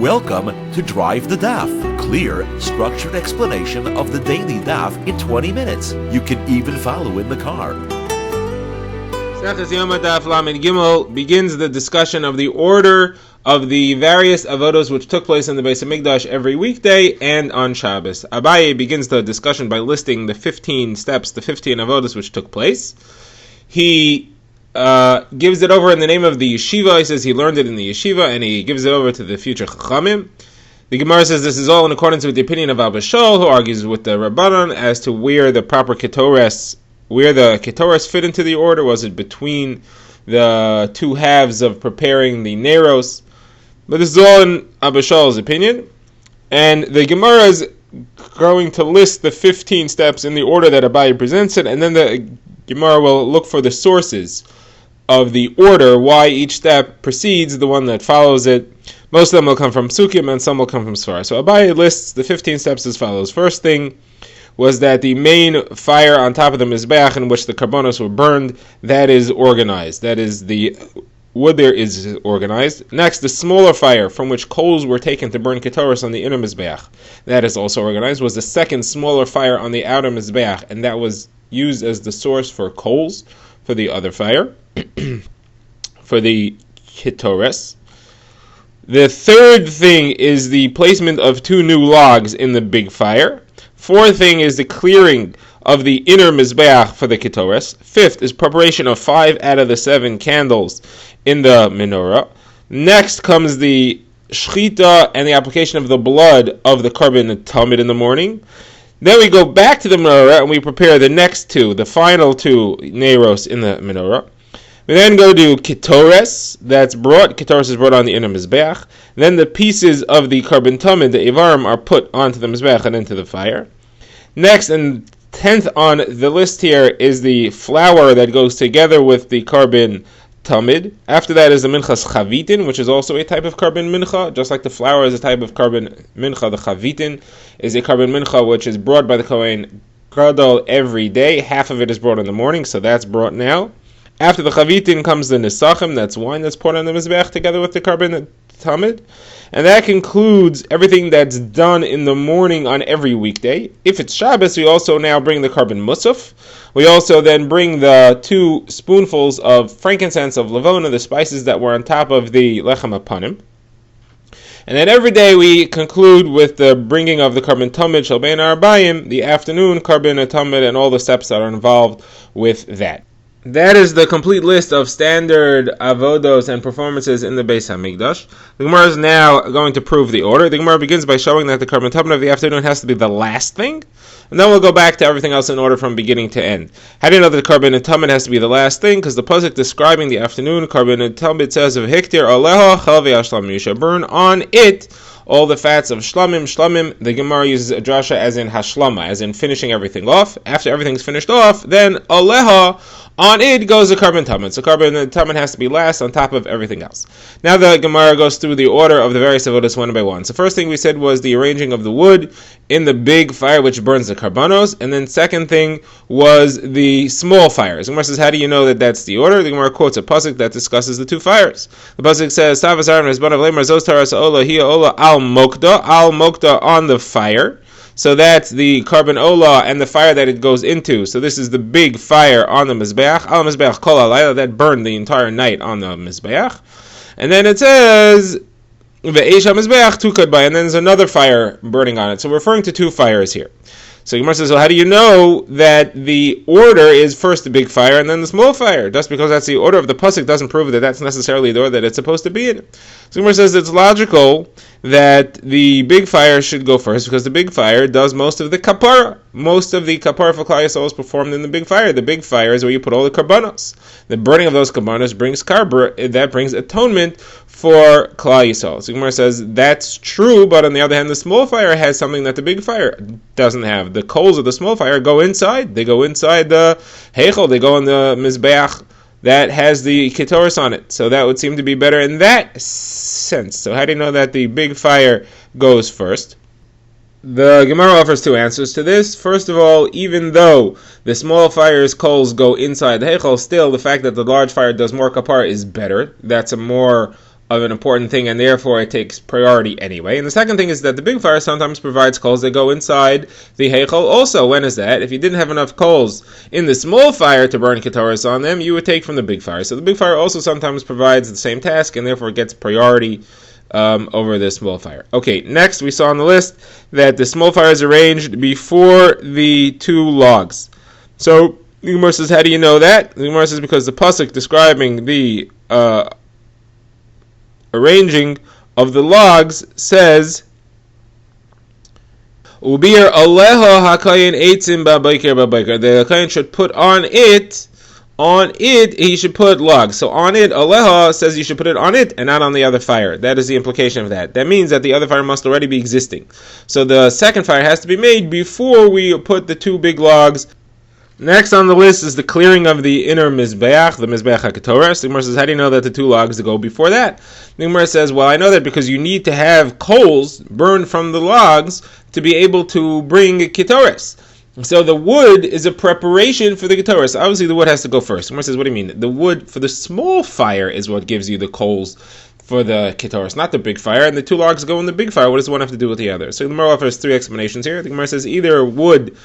Welcome to Drive the Daf, clear, structured explanation of the daily daf in 20 minutes. You can even follow in the car. Yoma Daf Lamed Gimel begins the discussion of the order of the various avodos which took place in the Beis Hamikdash every weekday and on Shabbos. Abaye begins the discussion by listing the 15 steps, the 15 avodos which took place. He gives it over in the name of the yeshiva. He says he learned it in the yeshiva, and he gives it over to the future chachamim. The Gemara says this is all in accordance with the opinion of Abba Shol, who argues with the Rabbanon as to where the proper ketores, where the ketores fit into the order. Was it between the two halves of preparing the neros? But this is all in Abba Shol's opinion, and the Gemara is going to list the 15 steps in the order that Abaye presents it, and then the Gemara will look for the sources of the order, why each step precedes the one that follows it. Most of them will come from Psukim and some will come from Sfar. So Abaye lists the 15 steps as follows. First thing was that the main fire on top of the Mizbeach in which the karbonos were burned, that is organized. That is, the wood there is organized. Next, the smaller fire from which coals were taken to burn Ketoros on the inner Mizbeach, that is also organized, was the second smaller fire on the outer Mizbeach, and that was used as the source for coals for the other fire, for the Ketoros. The third thing is the placement of 2 new logs in the big fire. Fourth thing is the clearing of the inner Mizbeach for the Ketoros. Fifth is preparation of 5 out of the 7 candles in the menorah. Next comes the shchita and the application of the blood of the carbon tamid in the morning. Then we go back to the menorah and we prepare the next 2, the final 2 neros in the menorah. We then go to Ketores, that's brought. Ketores is brought on the inner Mizbeach. Then the pieces of the carbon tamid, the Ivarim, are put onto the Mizbeach and into the fire. Next, and 10th on the list here, is the flour that goes together with the carbon tamid. After that is the minchas chavitin, which is also a type of carbon mincha. Just like the flour is a type of carbon mincha, the chavitin is a carbon mincha which is brought by the Kohen Gadol every day. Half of it is brought in the morning, so that's brought now. After the chavitin comes the nisachim, that's wine that's poured on the mizbeach together with the carbon tamid. And that concludes everything that's done in the morning on every weekday. If it's Shabbos, we also now bring the carbon musaf. We also then bring the 2 spoonfuls of frankincense, of lavona, the spices that were on top of the lechem apanim. And then every day we conclude with the bringing of the carbon tamid shel bein arbayim, the afternoon carbon tamid, and all the steps that are involved with that. That is the complete list of standard avodos and performances in the Beis Hamikdash. The Gemara is now going to prove the order. The Gemara begins by showing that the carbon tamid of the afternoon has to be the last thing, and then we'll go back to everything else in order from beginning to end. How do you know that the carbon tamid has to be the last thing? Because the pasuk describing the afternoon carbon tamid says of hiktir aleha chalvi ashlam, you shall burn on it all the fats of shlamim. The Gemara uses a drasha as in hashlama, as in finishing everything off. After everything's finished off, then aleha, on it goes the carbon tamid. So carbon tamid has to be last on top of everything else. Now the Gemara goes through the order of the various avodas one by one. So first thing we said was the arranging of the wood in the big fire which burns the karbanos, and then second thing was the small fires. The Gemara says, how do you know that that's the order? The Gemara quotes a pasuk that discusses the 2 fires. The pasuk says, Savas Aaron Rizbanav Lemar Zos Taras Ola Hiya Ola Al Mokda on the fire. So that's the carbon ola and the fire that it goes into. So this is the big fire on the Mizbeach. Al Mizbeach Kol Halayla, that burned the entire night on the Mizbeach. And then it says, Ve'esh HaMizbeach Tukad Bay, and then there's another fire burning on it. So we're referring to 2 fires here. So Gemara says, well, how do you know that the order is first the big fire and then the small fire? Just because that's the order of the pasuk doesn't prove that that's necessarily the order that it's supposed to be in. So Gemara says it's logical that the big fire should go first because the big fire does most of the kapara. Most of the kapara for Klal Yisrael is performed in the big fire. The big fire is where you put all the karbanos. The burning of those karbanos brings that brings atonement for Klal Yisrael. So Gemara says that's true, but on the other hand, the small fire has something that the big fire doesn't have. The coals of the small fire go inside. They go inside the heichel. They go on the mizbeach that has the ketoros on it. So that would seem to be better in that sense. So how do you know that the big fire goes first? The Gemara offers 2 answers to this. First of all, even though the small fire's coals go inside the heichel, still the fact that the large fire does more kapara is better. That's a more of an important thing, and therefore it takes priority anyway. And the second thing is that the big fire sometimes provides coals that go inside the heichal also. When is that? If you didn't have enough coals in the small fire to burn ketoris on them, you would take from the big fire. So the big fire also sometimes provides the same task, and therefore it gets priority over the small fire. Okay, next we saw on the list that the small fire is arranged before the two logs. So the Gemara says, how do you know that? The Gemara says because the pasuk describing the arranging of the logs says, "Ubir aleha hakayin eitzim ba'bayker ba'bayker." The hakayin should put on it he should put logs. So on it, aleha says you should put it on it and not on the other fire. That is the implication of that. That means that the other fire must already be existing. So the second fire has to be made before we put the two big logs. Next on the list is the clearing of the inner Mizbeach, the Mizbeach HaKetoras. The Gemara says, how do you know that the two logs go before that? The Gemara says, well, I know that because you need to have coals burned from the logs to be able to bring Ketoras. So the wood is a preparation for the Ketoras. Obviously the wood has to go first. The Gemara says, what do you mean? The wood for the small fire is what gives you the coals for the Ketoras, not the big fire, and the two logs go in the big fire. What does one have to do with the other? So the Gemara offers three explanations here. The Gemara says either wood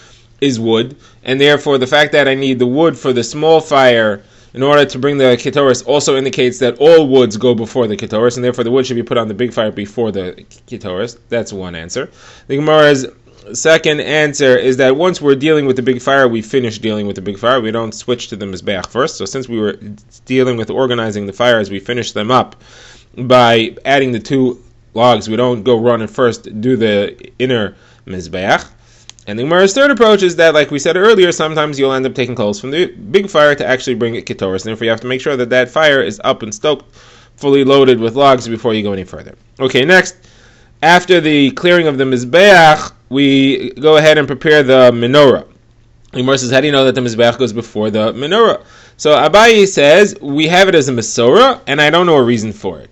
is wood, and therefore the fact that I need the wood for the small fire in order to bring the ketoris also indicates that all woods go before the ketoris, and therefore the wood should be put on the big fire before the ketoris. That's one answer. The Gemara's second answer is that once we're dealing with the big fire, we finish dealing with the big fire. We don't switch to the mizbeach first. So since we were dealing with organizing the fires, we finish them up by adding the two logs. We don't go run and first do the inner mizbeach. And the Gemara's third approach is that, like we said earlier, sometimes you'll end up taking coals from the big fire to actually bring it ketoris. And therefore you have to make sure that that fire is up and stoked, fully loaded with logs before you go any further. Okay, next, after the clearing of the Mizbeach, we go ahead and prepare the menorah. The Gemara says, how do you know that the Mizbeach goes before the menorah? So Abaye says, we have it as a Mesorah, and I don't know a reason for it.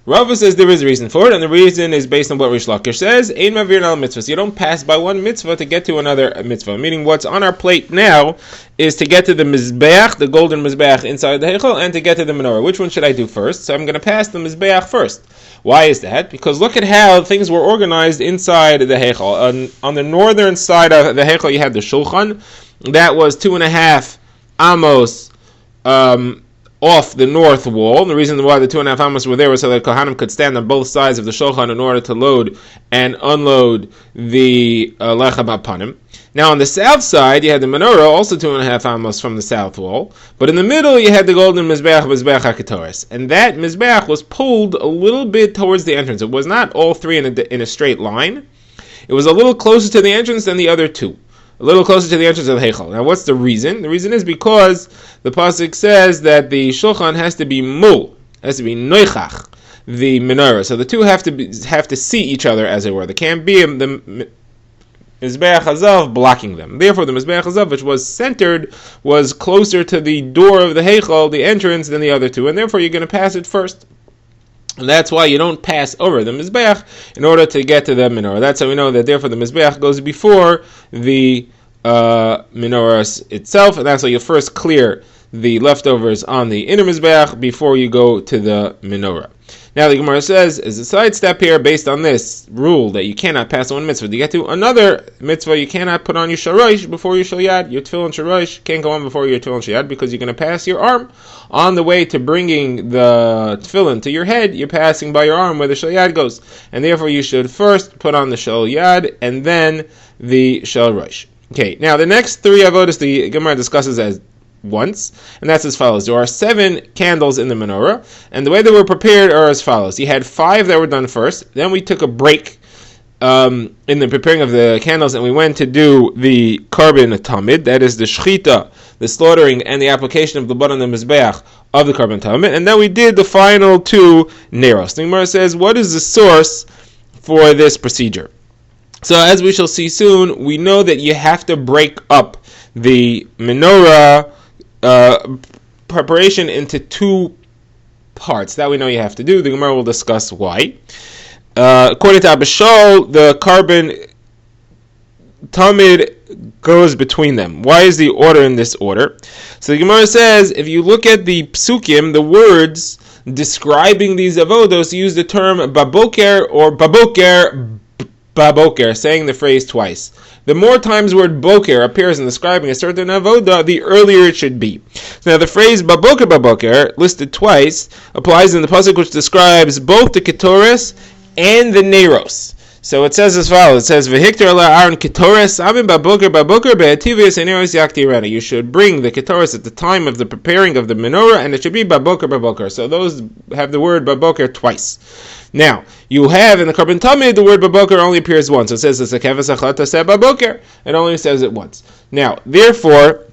Rava says there is a reason for it, and the reason is based on what Rish Lakish says. Ein mavir al mitzvahs. You don't pass by one mitzvah to get to another mitzvah. Meaning, what's on our plate now is to get to the mizbeach, the golden mizbeach inside the heichal, and to get to the menorah. Which one should I do first? So I'm going to pass the mizbeach first. Why is that? Because look at how things were organized inside the heichal. On the northern side of the heichal, you had the shulchan. That was 2.5 amos. Off the north wall. And the reason why the 2.5 amos were there was so that Kohanim could stand on both sides of the shulchan in order to load and unload the lechem hapanim. Now on the south side, you had the menorah, also 2.5 amos from the south wall. But in the middle, you had the golden mizbeach HaKetoris. And that mizbeach was pulled a little bit towards the entrance. It was not all three in a straight line. It was a little closer to the entrance than the other two. A little closer to the entrance of the heichal. Now, what's the reason? The reason is because the pasuk says that the shulchan has to be mul, has to be noichach, the menorah. So the two have to see each other, as it were. There can't be the mizbeach hazav blocking them. Therefore, the mizbeach hazav, which was centered, was closer to the door of the heichal, the entrance, than the other two, and therefore you're going to pass it first. And that's why you don't pass over the Mizbeach in order to get to the menorah. That's how we know that therefore the Mizbeach goes before the menorah itself, and that's why you first clear the leftovers on the inner Mizbeach before you go to the menorah. Now the Gemara says, as a side step here, based on this rule that you cannot pass one mitzvah to get to another mitzvah, you cannot put on your sharosh before your shalyad. Your tefillin sharosh can't go on before your tefillin shalyad because you're going to pass your arm. On the way to bringing the tefillin to your head, you're passing by your arm where the shalyad goes. And therefore you should first put on the shalyad and then the sharosh. Okay, now the next three avodas the Gemara discusses as once, and that's as follows. There are 7 candles in the menorah, and the way they were prepared are as follows. You had 5 that were done first, then we took a break in the preparing of the candles, and we went to do the carbon tamid, that is the shchita, the slaughtering, and the application of the blood on the mizbeach of the carbon tamid, and then we did the final 2 neros. The Gemara says, what is the source for this procedure? So as we shall see soon, we know that you have to break up the menorah preparation into 2 parts. That we know you have to do. The Gemara will discuss why. According to Abishol, the carbon tamid goes between them. Why is the order in this order? So the Gemara says, if you look at the psukim, the words describing these avodos use the term baboker or baboker, saying the phrase twice. The more times the word boker appears in describing a certain avoda, the earlier it should be. Now the phrase baboker, listed twice, applies in the pasuk which describes both the ketores and the neros. So it says as follows. It says, "V'hikter ala Aaron ketores amin baboker be'ativius neros yaktirena." You should bring the ketores at the time of the preparing of the menorah, and it should be baboker. So those have the word baboker twice. Now, you have in the Karban Tamid, the word baboker only appears once. It says, baboker. It only says it once. Now, therefore,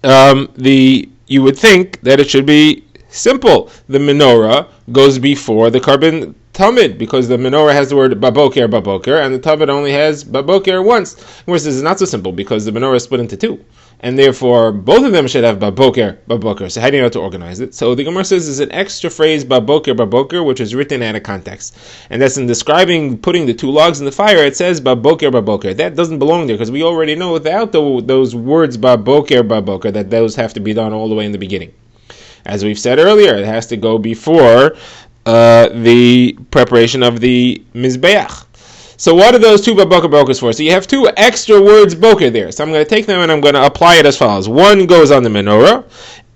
you would think that it should be simple. The menorah goes before the Karban Tamid, because the menorah has the word baboker, and the Tamid only has baboker once. Whereas this is not so simple, because the menorah is split into two. And therefore, both of them should have baboker. So how do you know how to organize it? So the Gemara says there's an extra phrase, baboker, which is written out of context. And that's in describing putting the two logs in the fire, it says baboker. That doesn't belong there, because we already know without those words baboker, that those have to be done all the way in the beginning. As we've said earlier, it has to go before the preparation of the Mizbeach. So what are those two babokers for? So you have two extra words boker there. So I'm going to take them and I'm going to apply it as follows. One goes on the menorah,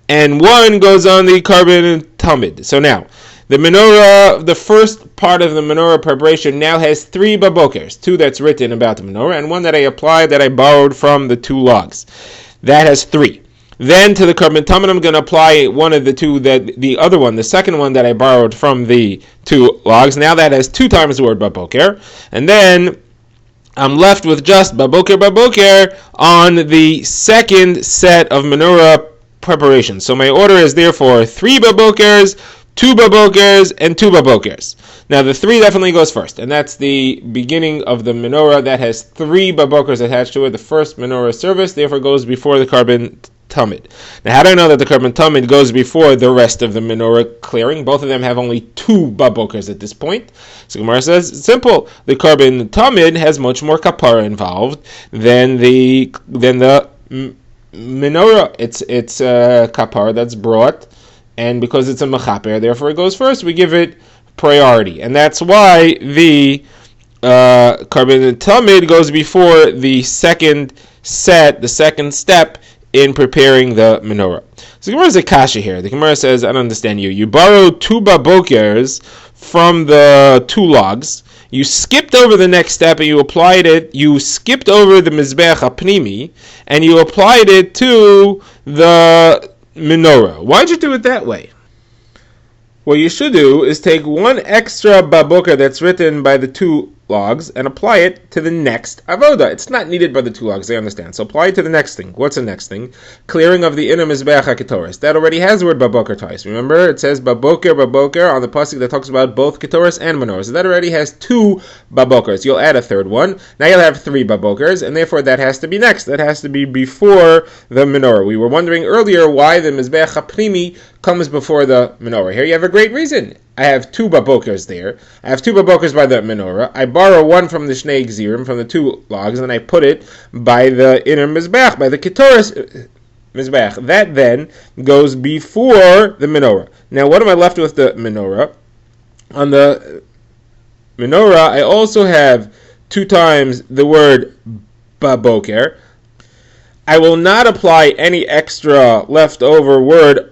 and one goes on the Karban Tamid. So now, the menorah, the first part of the menorah preparation now has three babokers. Two that's written about the menorah, and one that I applied, that I borrowed from the two logs. That has three. Then to the Karban Tamid, I'm going to apply one of the two, the other one, the second one that I borrowed from the two logs. Now that has two times the word baboker. And then I'm left with just baboker on the second set of menorah preparation. So my order is therefore 3 babokers, 2 babokers, and 2 babokers. Now the 3 definitely goes first, and that's the beginning of the menorah that has 3 babokers attached to it. The first menorah service therefore goes before the Karban Tamid. Now how do I know that the Karban Tamid goes before the rest of the menorah clearing? Both of them have only 2 babokers at this point. So Gemara says, it's simple. The Karban Tamid has much more kapara involved than the menorah. It's kapara that's brought, and because it's a mechaper, therefore it goes first, we give it priority. And that's why the Karban Tamid goes before the second set, the second step in preparing the menorah. So the Gemara is a kasha here. The Gemara says, I don't understand you. You borrowed 2 babokers from the 2 logs. You skipped over the next step and you applied it. You skipped over the mizbeach hapnimi and you applied it to the menorah. Why'd you do it that way? What you should do is take 1 extra baboker that's written by the 2 logs and apply it to the next avoda. It's not needed by the 2 logs, I understand. So apply it to the next thing. What's the next thing? Clearing of the inner mizbeach haketoris. That already has the word baboker twice. Remember, it says baboker on the pasuk that talks about both ketoris and menorah. So that already has 2 babokers. You'll add a third one. Now you'll have 3 babokers, and therefore that has to be next. That has to be before the menorah. We were wondering earlier why the mizbeach hapnimi comes before the menorah. Here you have a great reason. I have 2 babokers there. I have 2 babokers by the menorah. I borrow one from the Shnei Gzirim, from the 2 logs, and I put it by the inner mizbeach, by the ketoris mizbeach. That then goes before the menorah. Now, what am I left with the menorah? On the menorah, I also have 2 times the word baboker. I will not apply any extra leftover word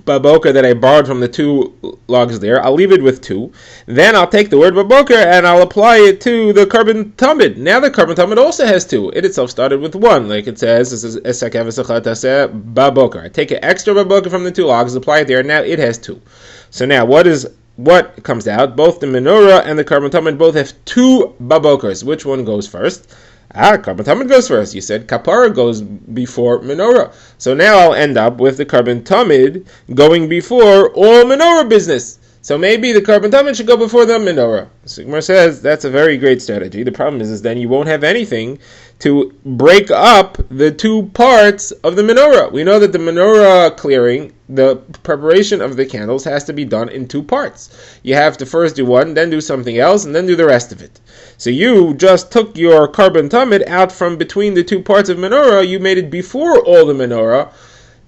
baboker that I borrowed from the 2 logs there. I'll leave it with 2. Then I'll take the word baboker and I'll apply it to the Karban Tamid. Now the Karban Tamid also has 2. It itself started with 1. Like it says, this is baboker. I take an extra baboker from the 2 logs, apply it there, and now it has 2. So now what comes out? Both the menorah and the Karban Tamid both have 2 babokers. Which one goes first? Karban Tamid goes first. You said kapara goes before menorah. So now I'll end up with the Karban Tamid going before all menorah business. So maybe the Karban Tamid should go before the menorah. So Gemara says that's a very great strategy. The problem is then you won't have anything to break up the 2 parts of the menorah. We know that the menorah clearing, the preparation of the candles, has to be done in 2 parts. You have to first do one, then do something else, and then do the rest of it. So you just took your Karban Tamid out from between the 2 parts of menorah, you made it before all the menorah,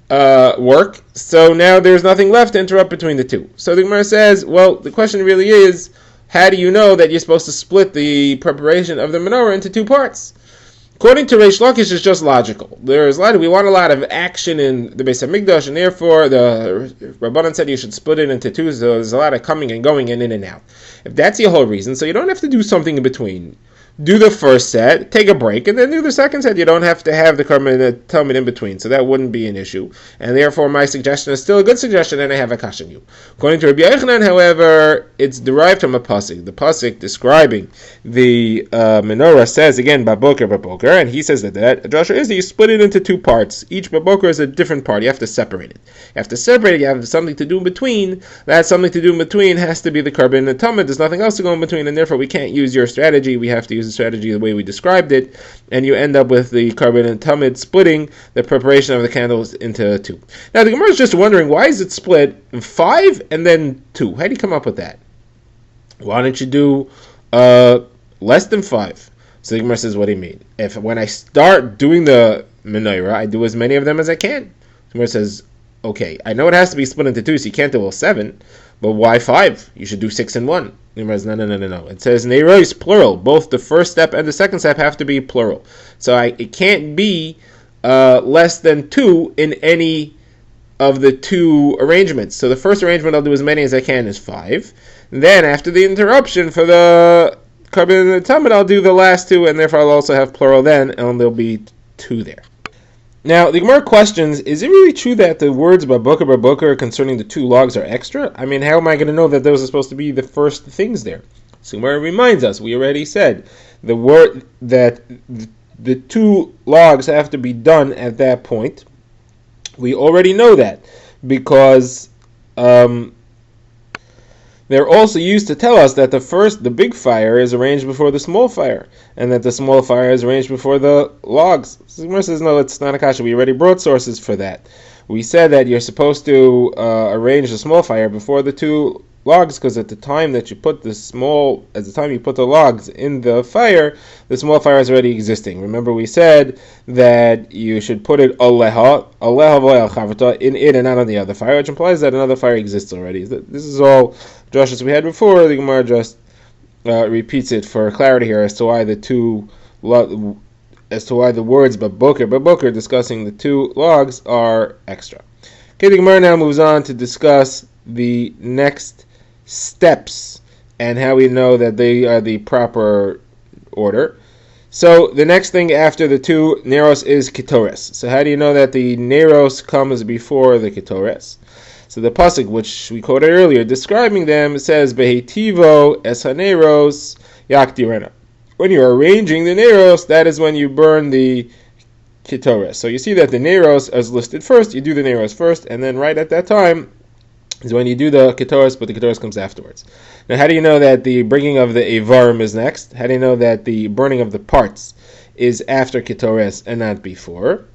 work. So now there's nothing left to interrupt between the two. So the Gemara says, well, the question really is, how do you know that you're supposed to split the preparation of the menorah into two parts? According to Reish Lakish, it's just logical. We want a lot of action in the Beis Hamikdash, and therefore the Rabbanan said you should split it into two, so there's a lot of coming and going and in and out. If that's the whole reason, so you don't have to do something in between. Do the first set, take a break, and then do the second set. You don't have to have the Karban Talmud in between, so that wouldn't be an issue. And therefore, my suggestion is still a good suggestion, and I have a kash on you. According to Rabbi Yochanan, however, it's derived from a pasuk. The pasuk describing the menorah says, again, baboker, and he says that Joshua is that you split it into two parts. Each baboker is a different part. You have to separate it. You have to separate it. You have something to do in between. That something to do in between has to be the Karban Talmud. There's nothing else to go in between, and therefore we can't use your strategy. We have to use the strategy the way we described it, and you end up with the Karban and Talmud splitting the preparation of the candles into two. Now the Gemara is just wondering, why is it split in 5 and then 2? How do you come up with that? Why don't you do less than 5? So the Gemara says, what do you mean? If when I start doing the menorah, I do as many of them as I can. The Gemara says, okay, I know it has to be split into 2, so you can't do all 7, but why 5? You should do 6 and 1. No. It says neiros plural. Both the first step and the second step have to be plural. So it can't be less than 2 in any of the 2 arrangements. So the first arrangement I'll do as many as I can is 5. Then after the interruption for the Karban and Talmud, I'll do the last 2, and therefore I'll also have plural then, and there'll be 2 there. Now, the Gemara questions, is it really true that the words baboker concerning the 2 logs are extra? I mean, how am I going to know that those are supposed to be the first things there? So Gemara reminds us, we already said, the word that the 2 logs have to be done at that point. We already know that, because they're also used to tell us that the big fire is arranged before the small fire, and that the small fire is arranged before the logs. So Gemara says, no, it's not a kasha. We already brought sources for that. We said that you're supposed to arrange the small fire before the 2 logs, because at the time that you put the logs in the fire, the small fire is already existing. Remember, we said that you should put it in it and not on the other fire, which implies that another fire exists already. This is all drashas we had before. The Gemara just repeats it for clarity here as to why the words baboker discussing the 2 logs are extra. Okay, the Gemara now moves on to discuss the next steps and how we know that they are the proper order. So the next thing after the 2 neros is ketores. So how do you know that the neros comes before the ketores? So the pasuk, which we quoted earlier, describing them, says behetivo es haneros yaktirena. When you're arranging the neros, that is when you burn the ketores. So you see that the neros is listed first. You do the neros first, and then right at that time is when you do the ketores, but the ketores comes afterwards. Now, how do you know that the bringing of the avarim is next? How do you know that the burning of the parts is after ketores and not before?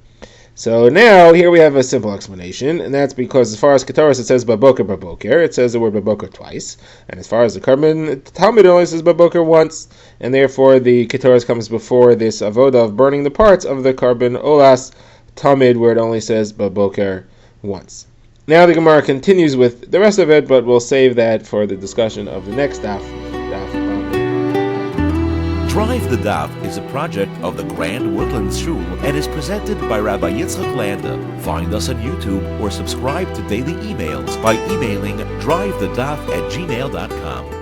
So now, here we have a simple explanation, and that's because as far as ketores, it says baboker, it says the word baboker twice, and as far as the Karban Talmud, it only says baboker once, and therefore the ketores comes before this avoda of burning the parts of the Karban Olas Talmud, where it only says baboker once. Now the Gemara continues with the rest of it, but we'll save that for the discussion of the next daf. Drive the Daf is a project of the Grand Woodlands Shul and is presented by Rabbi Yitzchak Landa. Find us on YouTube or subscribe to daily emails by emailing drivethedaf@gmail.com.